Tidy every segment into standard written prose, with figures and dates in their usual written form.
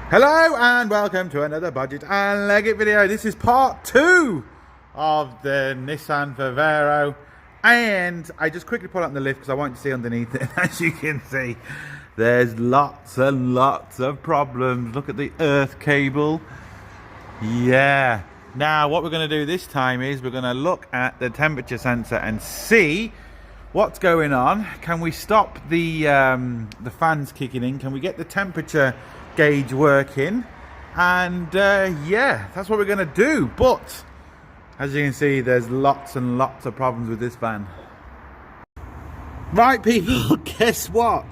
Hello and welcome to another Budget and Leggit video. This is part 2 of the Nissan Vauxhall, and I just quickly put it on the lift because I want you to see underneath it. As you can see, there's lots and lots of problems. Look at the earth cable. Yeah. Now what we're going to do this time is we're going to look at the temperature sensor and see what's going on. Can we stop the fans kicking in? Can we get the temperature gauge working? And yeah, that's what we're going to do. But as you can see, there's lots and lots of problems with this van. Right, people, guess what?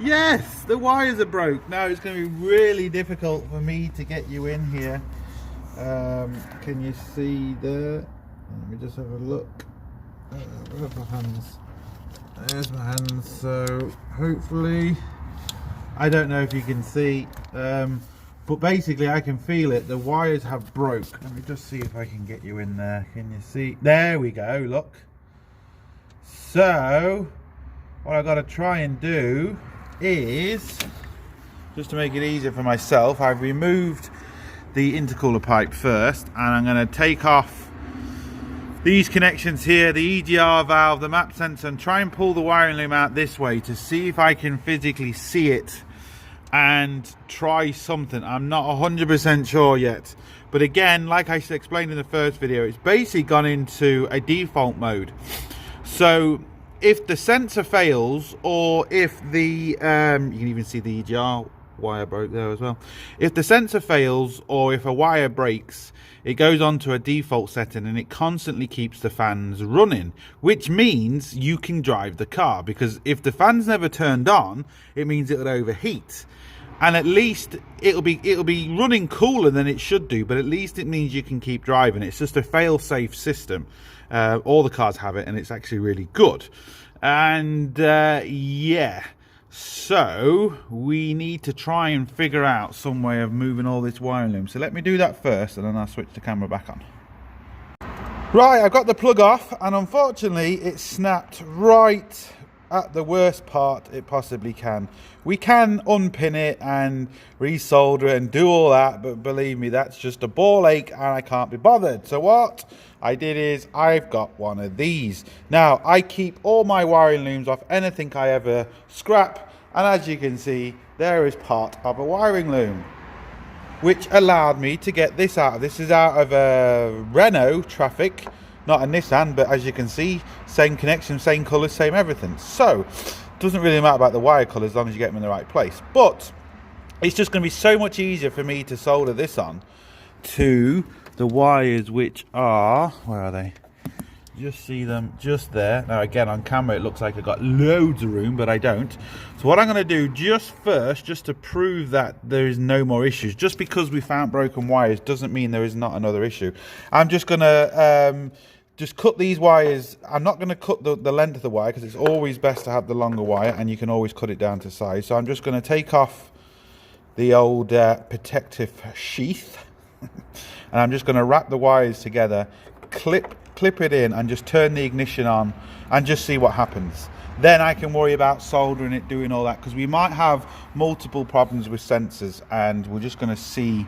Yes, the wires are broke. Now it's going to be really difficult for me to get you in here. Can you see there? Let me just have a look. Where's my hands? There's my hands. So hopefully, I don't know if you can see, but basically I can feel it. The wires have broke. Let me just see if I can get you in there. Can you see? There we go. Look. So what I've got to try and do is, just to make it easier for myself, I've removed the intercooler pipe first, and I'm going to take off these connections here, the EGR valve, the map sensor, and try and pull the wiring loom out this way to see if I can physically see it and try something. I'm not 100% sure yet, but again, like I explained in the first video, it's basically gone into a default mode. So if the sensor fails, or if the you can even see the EGR wire broke there as well. If the sensor fails or if a wire breaks, it goes on to a default setting and it constantly keeps the fans running, which means you can drive the car, because if the fans never turned on, it means it'll overheat, and at least it'll be running cooler than it should do, but at least it means you can keep driving. It's just a fail-safe system. All the cars have it, and it's actually really good. And yeah, so we need to try and figure out some way of moving all this wiring loom. So let me do that first, and then I'll switch the camera back on. Right, I've got the plug off, and unfortunately it snapped right at the worst part it possibly can. We can unpin it and resolder it and do all that, but believe me, that's just a ball ache and I can't be bothered. So what I did is I've got one of these. Now I keep all my wiring looms off anything I ever scrap, and as you can see, there is part of a wiring loom, which allowed me to get this out. This is out of a Renault Traffic, not a Nissan, but as you can see, same connection, same colours, same everything. So it doesn't really matter about the wire colour as long as you get them in the right place. But it's just going to be so much easier for me to solder this on to the wires, which are, where are they? Just see them just there. Now again, on camera it looks like I've got loads of room, but I don't. So what I'm going to do just first, just to prove that there is no more issues, just because we found broken wires doesn't mean there is not another issue. I'm just going to just cut these wires. I'm not going to cut the length of the wire, because it's always best to have the longer wire, and you can always cut it down to size. So I'm just going to take off the old protective sheath and I'm just going to wrap the wires together, clip it in, and just turn the ignition on and just see what happens. Then I can worry about soldering it, doing all that, because we might have multiple problems with sensors, and we're just going to see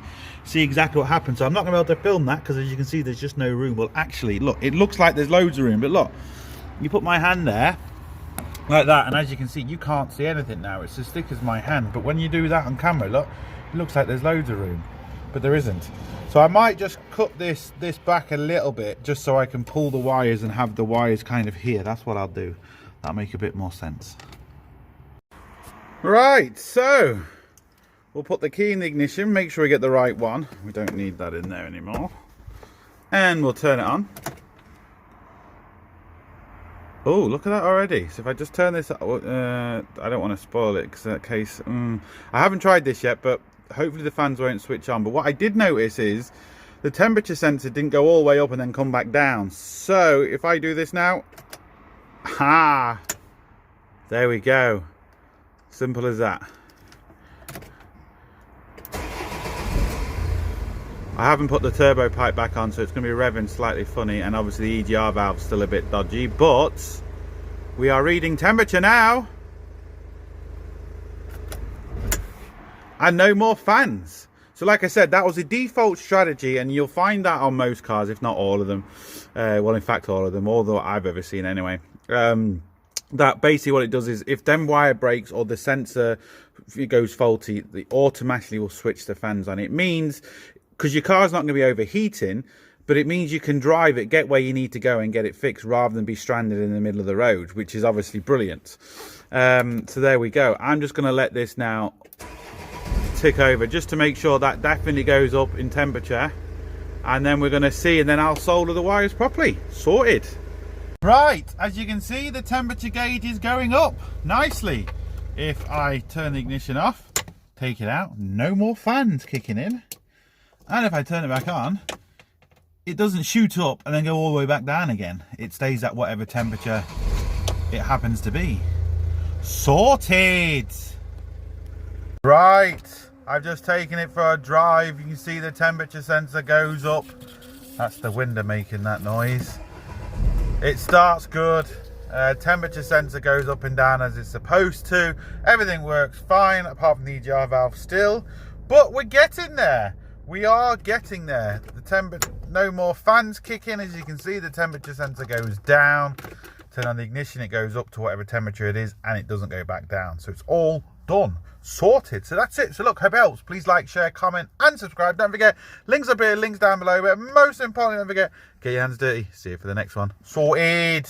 exactly what happens. So I'm not going to be able to film that because, as you can see, there's just no room. Well, actually, look, it looks like there's loads of room, but look, you put my hand there like that, and as you can see, you can't see anything now. It's as thick as my hand. But when you do that on camera, look, it looks like there's loads of room, but there isn't. So I might just cut this back a little bit, just so I can pull the wires and have the wires kind of here. That's what I'll do. That'll make a bit more sense. Right, so we'll put the key in the ignition, make sure we get the right one. We don't need that in there anymore. And we'll turn it on. Oh, look at that already. So if I just turn this, I don't want to spoil it, because in that case, I haven't tried this yet, but hopefully the fans won't switch on. But what I did notice is the temperature sensor didn't go all the way up and then come back down. So if I do this now, there we go. Simple as that. I haven't put the turbo pipe back on, so it's going to be revving slightly funny, and obviously the EGR valve's still a bit dodgy, but we are reading temperature now. and no more fans. So like I said, that was the default strategy, and you'll find that on most cars, if not all of them. Well, in fact, all of them, all that I've ever seen anyway. That basically what it does is, if them wire breaks or the sensor goes faulty, it automatically will switch the fans on. It means, because your car's not going to be overheating, but it means you can drive it, get where you need to go and get it fixed, rather than be stranded in the middle of the road, which is obviously brilliant. So there we go. I'm just going to let this now tick over just to make sure that definitely goes up in temperature, and then we're going to see, and then I'll solder the wires properly. Sorted. Right, as you can see, the temperature gauge is going up nicely. If I turn the ignition off, take it out, no more fans kicking in. And if I turn it back on, it doesn't shoot up and then go all the way back down again. It stays at whatever temperature it happens to be. Sorted. Right, I've just taken it for a drive. You can see the temperature sensor goes up. That's the window making that noise. It starts good. Temperature sensor goes up and down as it's supposed to. Everything works fine apart from the EGR valve still, but we're getting there. We are getting there. No more fans kick in. As you can see, the temperature sensor goes down. Turn on the ignition, it goes up to whatever temperature it is, and it doesn't go back down. So it's all done, sorted. So that's it. So look, hope it helps. Please like, share, comment and subscribe. Don't forget, links up here, links down below, but most importantly, don't forget, get your hands dirty. See you for the next one. Sorted.